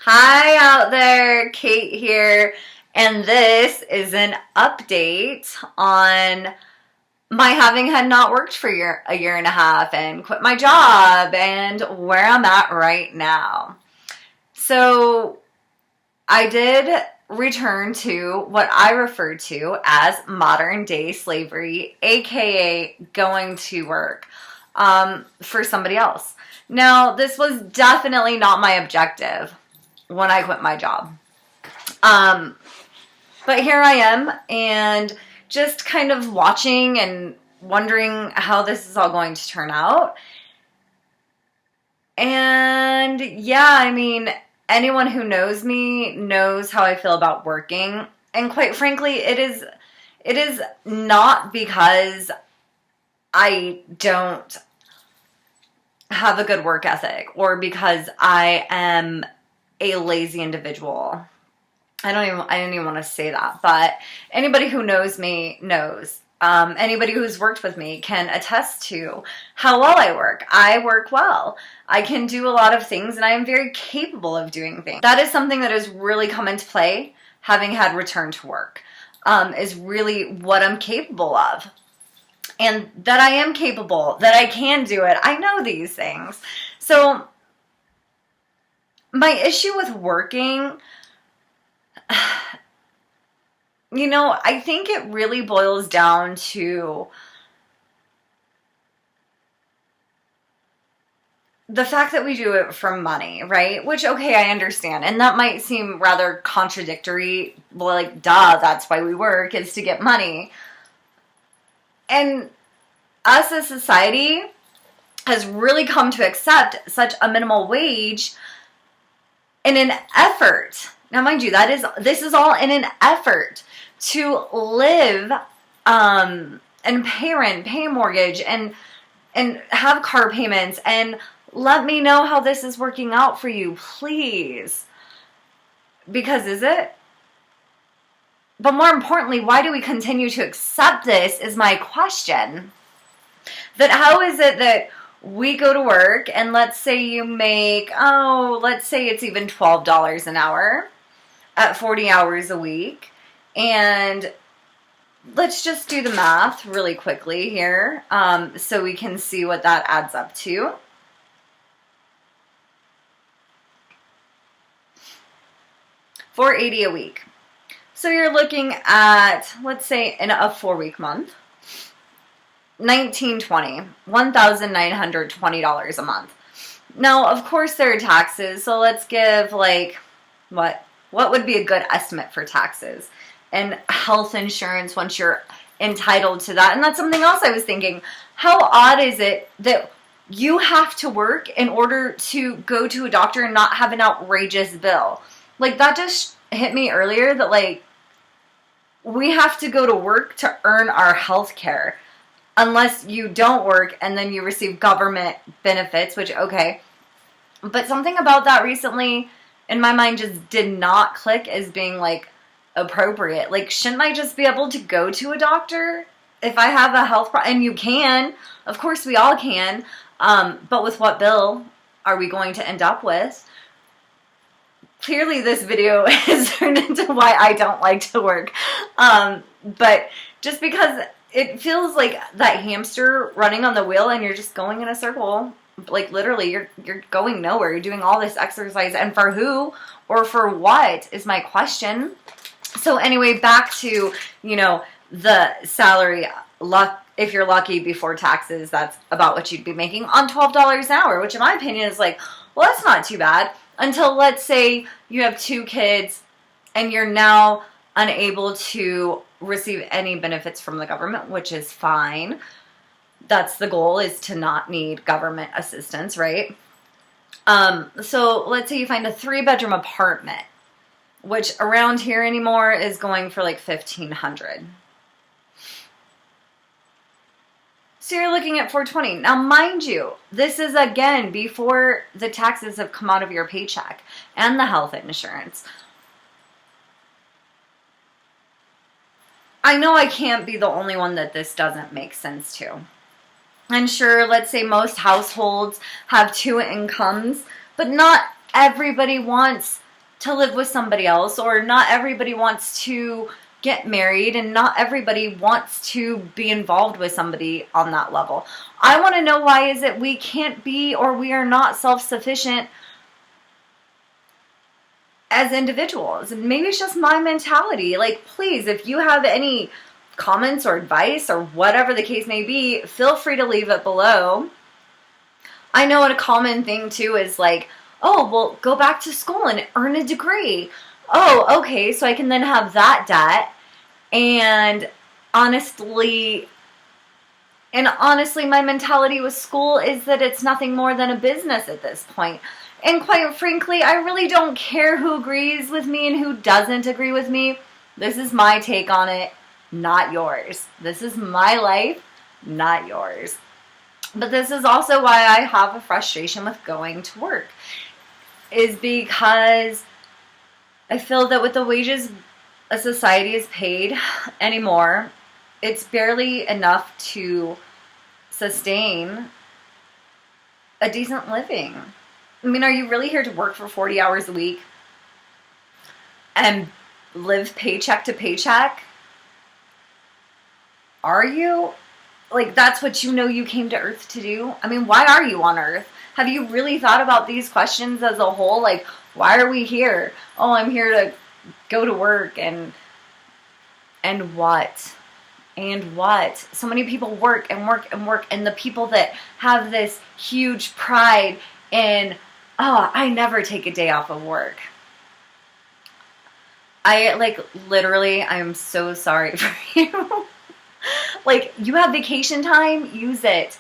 Hi out there, Kate here, and this is an update on my having had not worked for a year and a half and quit my job and where I'm at right now. So I did return to what I refer to as modern day slavery, aka going to work for somebody else. Now, this was definitely not my objective when I quit my job. But here I am and just kind of watching and wondering how this is all going to turn out. And yeah, I mean, anyone who knows me knows how I feel about working. And quite frankly, it is not because I don't have a good work ethic or because I am a lazy individual. I didn't even want to say that, but anybody who knows me knows. Anybody who's worked with me can attest to how well I work. I work well. I can do a lot of things, and I am very capable of doing things. That is something that has really come into play, having had return to work, is really what I'm capable of. And that I am capable, that I can do it. I know these things. So my issue with working, I think it really boils down to the fact that we do it for money, right? Which, okay, I understand. And that might seem rather contradictory. Well, like, duh, that's why we work, is to get money. And us as society has really come to accept such a minimal wage in an effort. Now, mind you, this is all in an effort to live and pay rent, pay mortgage, and have car payments. And let me know how this is working out for you, please. Because is it? But more importantly, why do we continue to accept this is my question. That how is it that we go to work and let's say you make, let's say it's even $12 an hour at 40 hours a week. And let's just do the math really quickly here so we can see what that adds up to. $480 a week. So you're looking at, let's say in a 4-week month, $1,920 a month. Now, of course, there are taxes, so let's give what would be a good estimate for taxes and health insurance once you're entitled to that. And that's something else I was thinking. How odd is it that you have to work in order to go to a doctor and not have an outrageous bill? Like, that just hit me earlier that, we have to go to work to earn our health care. Unless you don't work and then you receive government benefits, which, okay. But something about that recently, in my mind, just did not click as being, appropriate. Shouldn't I just be able to go to a doctor if I have a health problem? And you can. Of course, we all can. But with what bill are we going to end up with? Clearly, this video has turned into why I don't like to work. But just because it feels like that hamster running on the wheel and you're just going in a circle. Literally, you're going nowhere. You're doing all this exercise. And for who or for what is my question. So anyway, back to, the salary. If you're lucky before taxes, that's about what you'd be making on $12 an hour, which in my opinion is well, that's not too bad. Until, let's say, you have 2 kids and you're now unable to receive any benefits from the government, which is fine. That's the goal, is to not need government assistance, right? So let's say you find a 3-bedroom apartment, which around here anymore is going for $1,500. So you're looking at $420. Now, mind you, this is again before the taxes have come out of your paycheck and the health insurance. I know I can't be the only one that this doesn't make sense to. And sure, let's say most households have 2 incomes, but not everybody wants to live with somebody else, or not everybody wants to get married, and not everybody wants to be involved with somebody on that level. I want to know, why is it we can't be, or we are not self-sufficient as individuals? Maybe it's just my mentality. Like, please, if you have any comments or advice or whatever the case may be, feel free to leave it below. I know a common thing too is like, oh, well, go back to school and earn a degree. Oh, okay, so I can then have that debt. And honestly, my mentality with school is that it's nothing more than a business at this point. And quite frankly, I really don't care who agrees with me and who doesn't agree with me. This is my take on it, not yours. This is my life, not yours. But this is also why I have a frustration with going to work, is because I feel that with the wages a society is paid anymore, it's barely enough to sustain a decent living. I mean, are you really here to work for 40 hours a week and live paycheck to paycheck? Are you? Like, that's what you know you came to Earth to do? I mean, why are you on Earth? Have you really thought about these questions as a whole? Like, why are we here? Oh, I'm here to go to work, and what? And what? So many people work and work and work, and the people that have this huge pride in, oh, I never take a day off of work. Literally, I am so sorry for you. Like, you have vacation time, use it.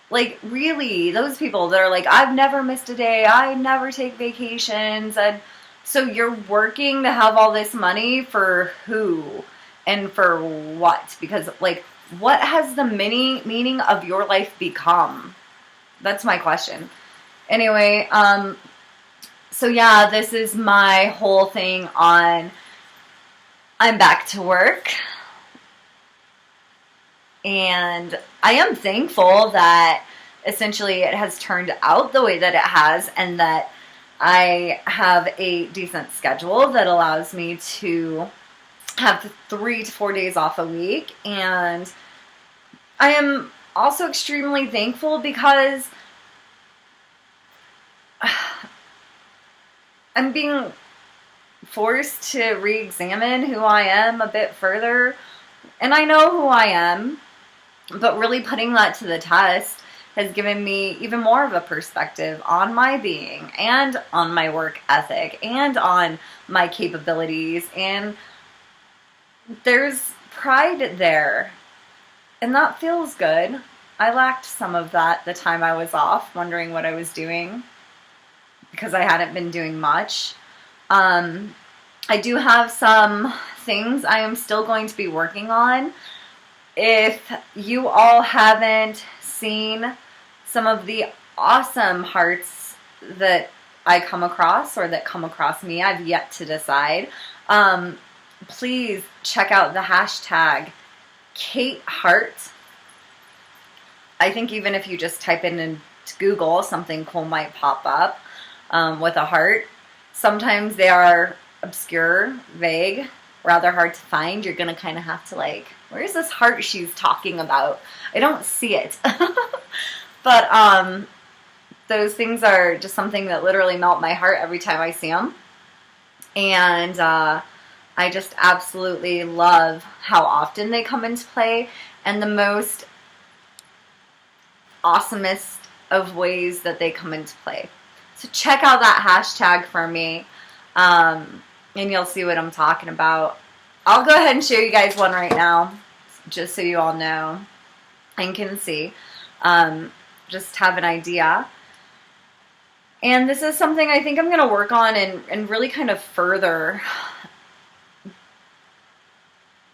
Like, really, those people that are like, I've never missed a day, I never take vacations, and so you're working to have all this money for who and for what? Because, like, what has the meaning of your life become? That's my question. Anyway, so yeah, this is my whole thing on I'm back to work. And I am thankful that essentially it has turned out the way that it has, and that I have a decent schedule that allows me to have 3 to 4 days off a week. And I am also extremely thankful because I'm being forced to re-examine who I am a bit further. And I know who I am, but really putting that to the test has given me even more of a perspective on my being and on my work ethic and on my capabilities. And there's pride there, and that feels good. I lacked some of that the time I was off, wondering what I was doing because I hadn't been doing much. I do have some things I am still going to be working on. If you all haven't seen some of the awesome hearts that I come across, or that come across me, I've yet to decide. Please check out the hashtag Kate Heart. I think even if you just type in into Google, something cool might pop up with a heart. Sometimes they are obscure, vague, rather hard to find. You're going to kind of have to like, where's this heart she's talking about? I don't see it. But those things are just something that literally melt my heart every time I see them. And I just absolutely love how often they come into play, and the most awesomest of ways that they come into play. So check out that hashtag for me, and you'll see what I'm talking about. I'll go ahead and show you guys one right now, just so you all know and can see. Just have an idea. And this is something I think I'm going to work on and really kind of further,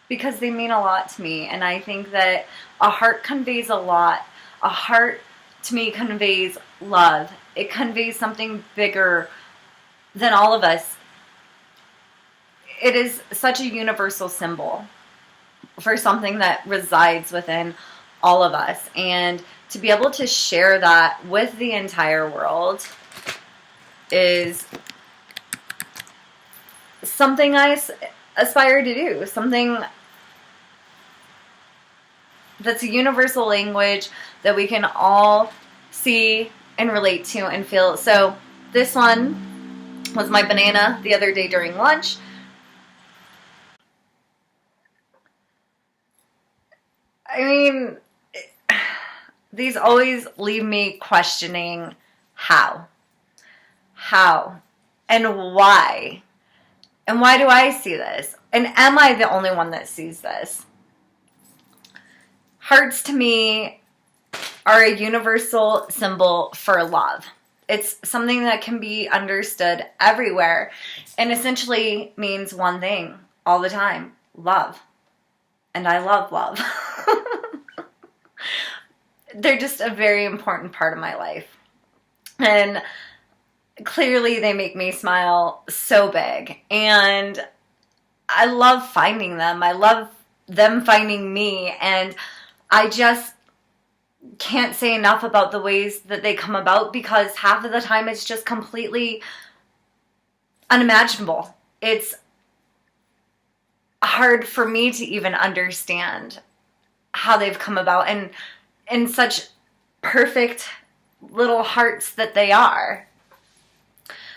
because they mean a lot to me. And I think that a heart conveys a lot. A heart, to me, conveys love. It conveys something bigger than all of us. It is such a universal symbol for something that resides within all of us. And to be able to share that with the entire world is something I aspire to do, something that's a universal language that we can all see and relate to and feel. So this one was my banana the other day during lunch. I mean, these always leave me questioning how. How? And why? And why do I see this? And am I the only one that sees this? Hearts to me are a universal symbol for love. It's something that can be understood everywhere and essentially means one thing all the time: love. And I love love. They're just a very important part of my life. And clearly they make me smile so big. And I love finding them. I love them finding me. And I just can't say enough about the ways that they come about, because half of the time it's just completely unimaginable. It's hard for me to even understand how they've come about, and in such perfect little hearts that they are.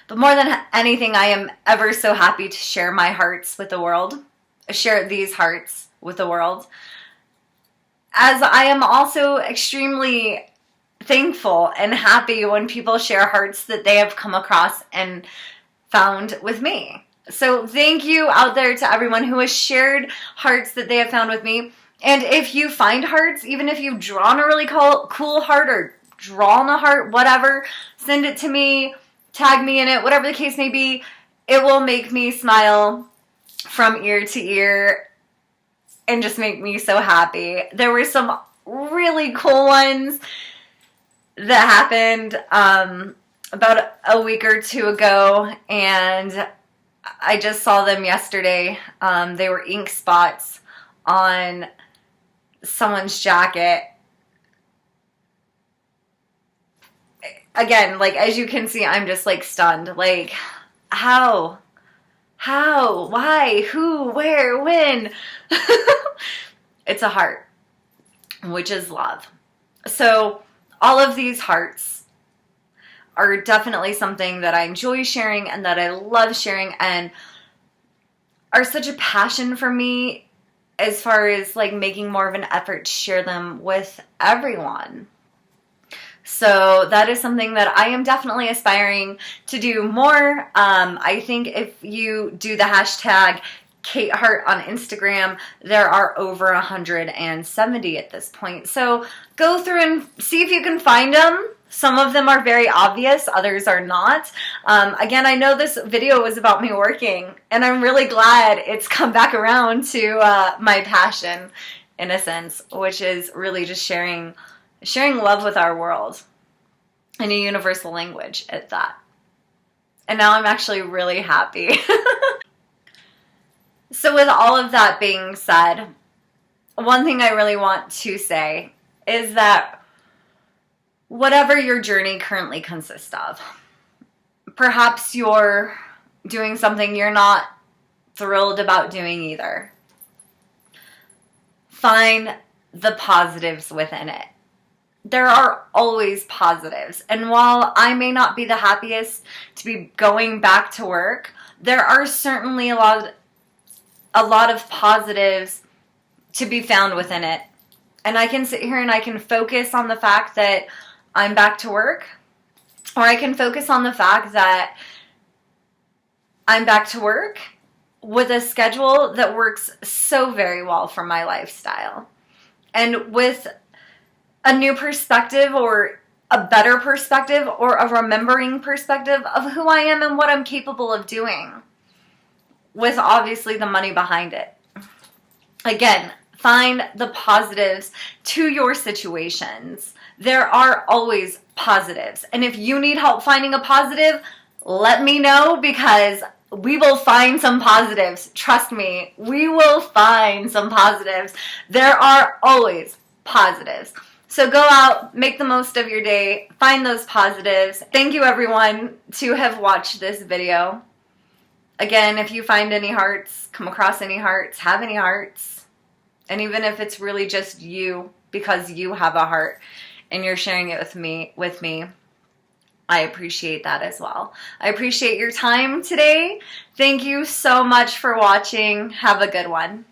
But more than anything, I am ever so happy to share my hearts with the world, share these hearts with the world, as I am also extremely thankful and happy when people share hearts that they have come across and found with me. So thank you out there to everyone who has shared hearts that they have found with me. And if you find hearts, even if you've drawn a really cool heart or drawn a heart, whatever, send it to me, tag me in it, whatever the case may be. It will make me smile from ear to ear and just make me so happy. There were some really cool ones that happened about a week or two ago, and I just saw them yesterday. They were ink spots on someone's jacket. Again, like, as you can see, I'm just like stunned. Like, how, why, who, where, when? It's a heart, which is love. So all of these hearts are definitely something that I enjoy sharing and that I love sharing, and are such a passion for me as far as like making more of an effort to share them with everyone. So that is something that I am definitely aspiring to do more. I think if you do the hashtag Kate Hart on Instagram, there are over 170 at this point. So go through and see if you can find them. Some of them are very obvious, others are not. Again, I know this video was about me working, and I'm really glad it's come back around to my passion, in a sense, which is really just sharing love with our world in a universal language at that. And now I'm actually really happy. So with all of that being said, one thing I really want to say is that whatever your journey currently consists of, perhaps you're doing something you're not thrilled about doing either. Find the positives within it. There are always positives. And while I may not be the happiest to be going back to work, there are certainly a lot of positives to be found within it. And I can sit here and I can focus on the fact that I'm back to work, or I can focus on the fact that I'm back to work with a schedule that works so very well for my lifestyle. And with a new perspective, or a better perspective, or a remembering perspective of who I am and what I'm capable of doing, with obviously the money behind it. Again, find the positives to your situations. There are always positives. And if you need help finding a positive, let me know, because we will find some positives. Trust me, we will find some positives. There are always positives. So go out, make the most of your day, find those positives. Thank you everyone to have watched this video. Again, if you find any hearts, come across any hearts, have any hearts, and even if it's really just you because you have a heart and you're sharing it with me, I appreciate that as well. I appreciate your time today. Thank you so much for watching. Have a good one.